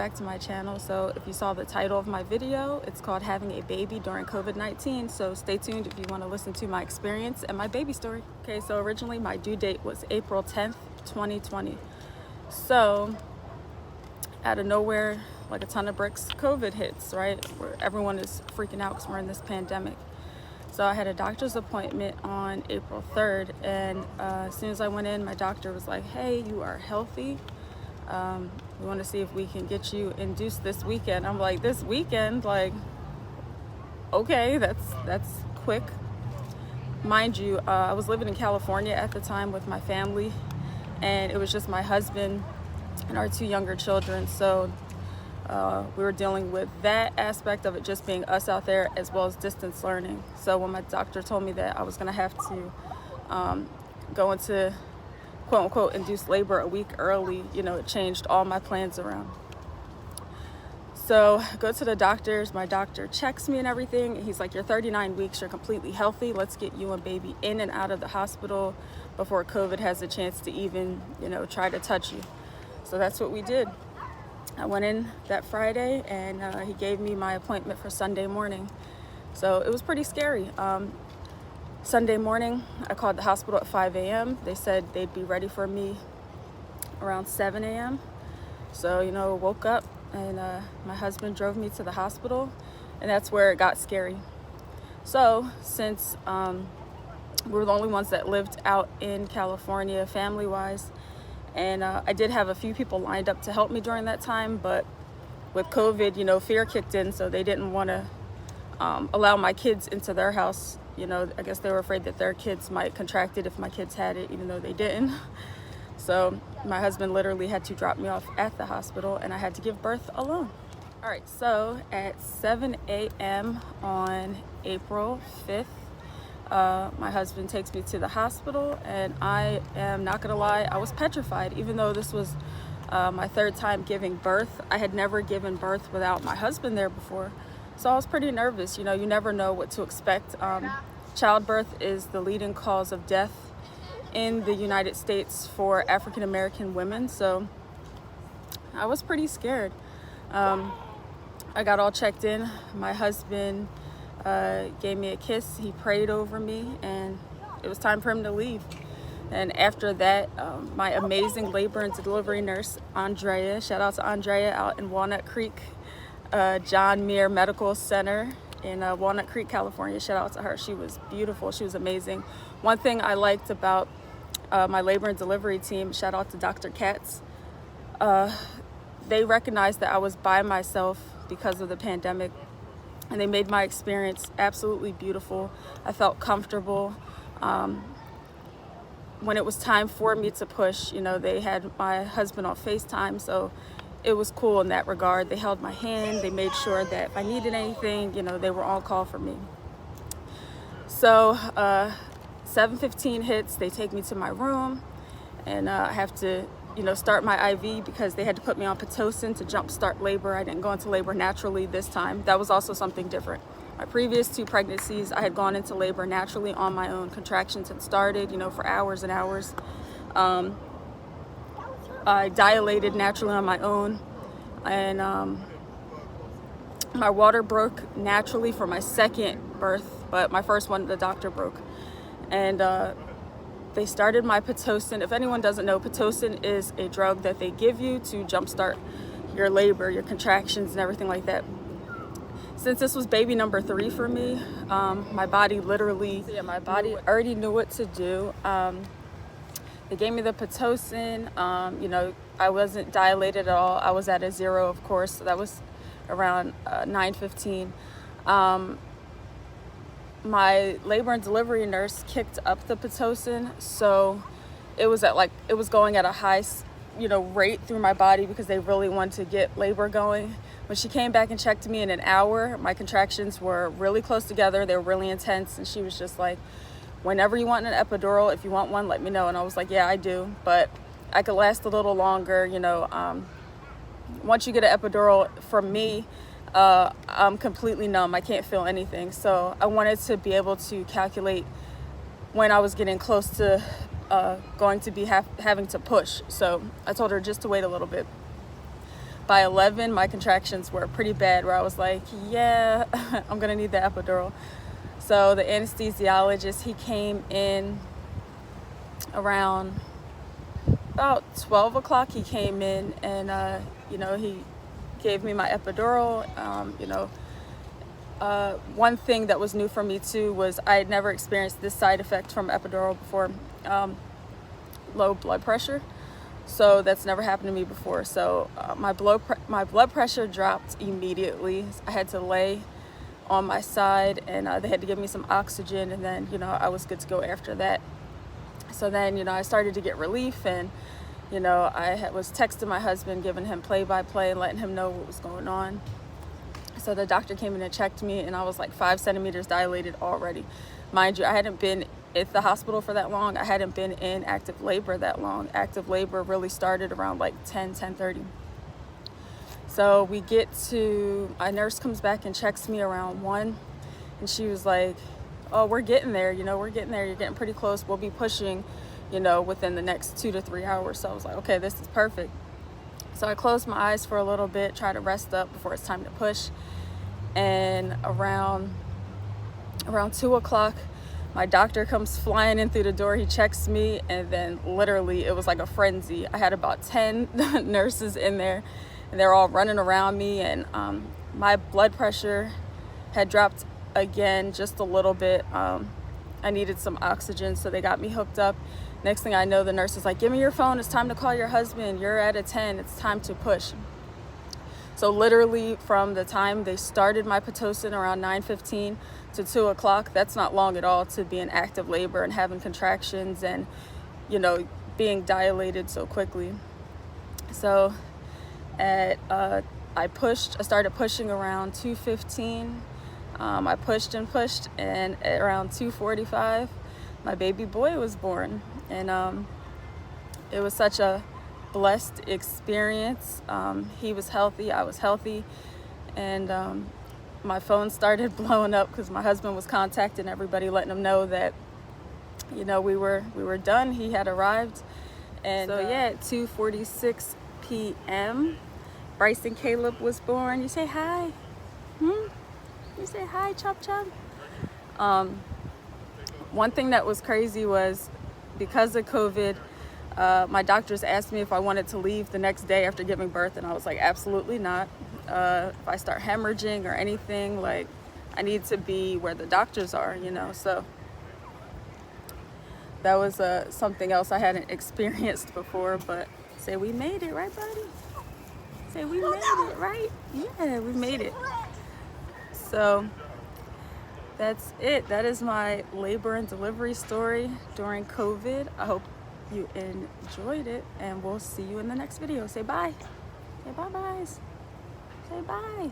back to my channel. So if you saw the title of my video, it's called Having a Baby During COVID-19. So stay tuned if you want to listen to my experience and my baby story. Okay, so originally my due date was April 10th, 2020. So out of nowhere, like a ton of bricks, COVID hits, right? Where everyone is freaking out because we're in this pandemic. So I had a doctor's appointment on April 3rd, and as soon as I went in, my doctor was like, hey, you are healthy. We want to see if we can get you induced this weekend. I'm like, this weekend? Like, okay, that's quick. Mind you, I was living in California at the time with my family, and it was just my husband and our 2 younger children. So we were dealing with that aspect of it just being us out there, as well as distance learning. So when my doctor told me that I was going to have to go into quote unquote induced labor a week early, you know, it changed all my plans around. So I go to the doctors, my doctor checks me and everything, and he's like, you're 39 weeks, you're completely healthy. Let's get you and baby in and out of the hospital before COVID has a chance to even, you know, try to touch you. So that's what we did. I went in that Friday, and he gave me my appointment for Sunday morning. So it was pretty scary. Sunday morning, I called the hospital at 5 a.m. They said they'd be ready for me around 7 a.m. So, you know, woke up, and my husband drove me to the hospital, and that's where it got scary. So since we were the only ones that lived out in California family-wise, and I did have a few people lined up to help me during that time, but with COVID, you know, fear kicked in, so they didn't want to allow my kids into their house. You know, I guess they were afraid that their kids might contract it if my kids had it, even though they didn't. So my husband literally had to drop me off at the hospital, and I had to give birth alone. All right, so at 7 a.m. on April 5th, my husband takes me to the hospital, and I am not gonna lie, I was petrified. Even though this was my 3rd time giving birth, I had never given birth without my husband there before. So I was pretty nervous. You know, you never know what to expect. Childbirth is the leading cause of death in the United States for African American women. So I was pretty scared. I got all checked in. My husband gave me a kiss. He prayed over me, and it was time for him to leave. And after that, my amazing labor and delivery nurse, Andrea, shout out to Andrea out in Walnut Creek, John Muir Medical Center in Walnut Creek, California. Shout out to her. She was beautiful. She was amazing. One thing I liked about my labor and delivery team, shout out to Dr. Katz, they recognized that I was by myself because of the pandemic, and they made my experience absolutely beautiful. I felt comfortable. When it was time for me to push, you know, they had my husband on FaceTime, so it was cool in that regard. They held my hand. They made sure that if I needed anything, you know, they were on call for me. So 7:15 hits, they take me to my room, and I have to, you know, start my IV because they had to put me on Pitocin to jumpstart labor. I didn't go into labor naturally this time. That was also something different. My previous 2 pregnancies, I had gone into labor naturally on my own. Contractions had started, you know, for hours and hours. I dilated naturally on my own, and my water broke naturally for my 2nd birth, but my 1st one, the doctor broke. And they started my Pitocin. If anyone doesn't know, Pitocin is a drug that they give you to jumpstart your labor, your contractions, and everything like that. Since this was baby number 3 for me, my body already knew what to do. They gave me the Pitocin. You know, I wasn't dilated at all. I was at a 0, of course. So that was around 9:15. My labor and delivery nurse kicked up the Pitocin, so it was going at a high, you know, rate through my body because they really wanted to get labor going. When she came back and checked me in an hour, my contractions were really close together. They were really intense, and she was just like, whenever you want an epidural, if you want one, let me know. And I was like, yeah, I do, but I could last a little longer. You know, once you get an epidural, for me, I'm completely numb. I can't feel anything. So I wanted to be able to calculate when I was getting close to going to be having to push. So I told her just to wait a little bit. By 11, my contractions were pretty bad, where I was like, yeah, I'm gonna need the epidural. So the anesthesiologist, he came in around about 12 o'clock. He came in and, he gave me my epidural. One thing that was new for me too was I had never experienced this side effect from epidural before, low blood pressure. So that's never happened to me before. So my blood pressure dropped immediately. I had to lay on my side, and they had to give me some oxygen, and then I was good to go after that. So then I started to get relief, and I was texting my husband, giving him play-by-play and letting him know what was going on. So the doctor came in and checked me, and I was like 5 centimeters dilated already. Mind you, I hadn't been at the hospital for that long. I hadn't been in active labor that long. Active labor really started around like 10:30. So we get to, my nurse comes back and checks me around 1, and she was like, oh, we're getting there, we're getting there. You're getting pretty close. We'll be pushing, within the next 2 to 3 hours. So I was like, okay, this is perfect. So I closed my eyes for a little bit, try to rest up before it's time to push. And around 2 o'clock, my doctor comes flying in through the door. He checks me, and then literally it was like a frenzy. I had about 10 nurses in there, and they're all running around me, and my blood pressure had dropped again just a little bit. I needed some oxygen, so they got me hooked up. Next thing I know, the nurse is like, give me your phone, it's time to call your husband, you're at a 10, it's time to push. So literally from the time they started my Pitocin around 9:15 to 2 o'clock, that's not long at all to be in active labor and having contractions and being dilated so quickly. So I started pushing around 2:15. I pushed and pushed, and at around 2:45 my baby boy was born, and it was such a blessed experience. He was healthy, I was healthy, and my phone started blowing up because my husband was contacting everybody, letting them know that we were done. He had arrived. And so at 2:46 p.m. Bryson Caleb was born. You say hi. You say hi, chop chop. One thing that was crazy was, because of COVID, my doctors asked me if I wanted to leave the next day after giving birth, and I was like, absolutely not. If I start hemorrhaging or anything, like, I need to be where the doctors are, so that was something else I hadn't experienced before. But say we made it, right, buddy? Say we made it, right? Yeah, we made it. So that's it. That is my labor and delivery story during COVID. I hope you enjoyed it, and we'll see you in the next video. Say bye. Say bye, guys. Say bye.